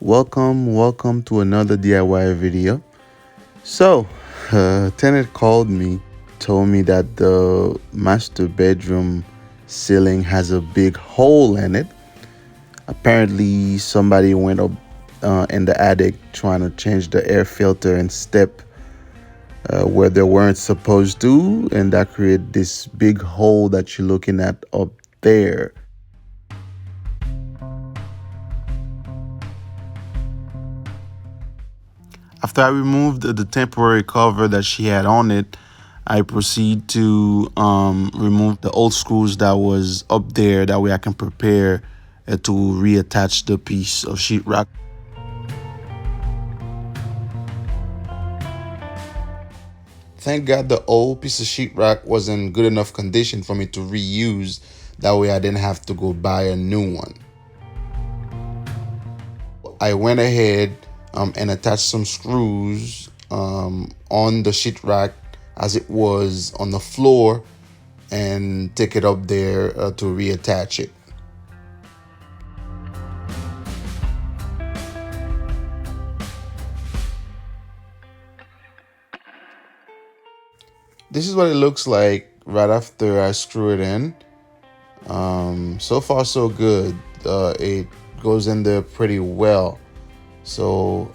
Welcome to another DIY video. So, tenant called me, told me that the master bedroom ceiling has a big hole in it. Apparently, somebody went up in the attic trying to change the air filter and step where they weren't supposed to, and that created this big hole that you're looking at up there. After I removed the temporary cover that she had on it, I proceed to remove the old screws that was up there. That way I can prepare to reattach the piece of sheetrock. Thank God the old piece of sheetrock was in good enough condition for me to reuse. That way I didn't have to go buy a new one. I went ahead and attached some screws on the sheetrock as it was on the floor and take it up there to reattach it. This is what it looks like right after I screw it in. So far so good. It goes in there pretty well. So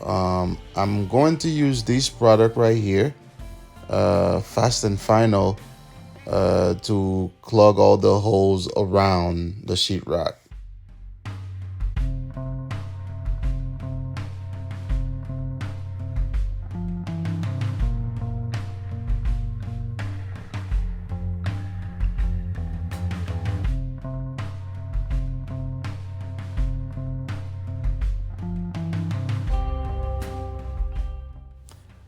I'm going to use this product right here, Fast and Final, to clog all the holes around the sheetrock.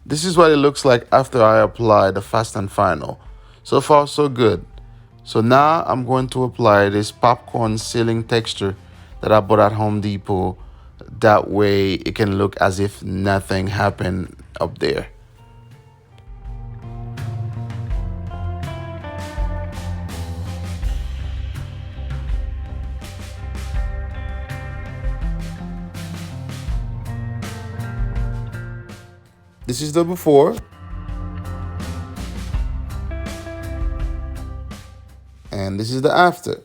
This is what it looks like after I apply the Fast and Final. So far, so good. So now I'm going to apply this popcorn ceiling texture that I bought at Home Depot. That way it can look as if nothing happened up there. This is the before. And this is the after.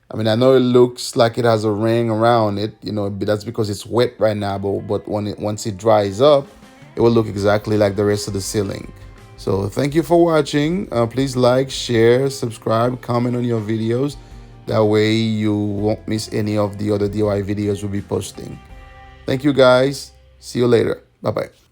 I mean, I know it looks like it has a ring around it, but that's because it's wet right now. But once it dries up, it will look exactly like the rest of the ceiling. So thank you for watching. Please like, share, subscribe, comment on your videos. That way you won't miss any of the other DIY videos we'll be posting. Thank you guys. See you later. Bye-bye.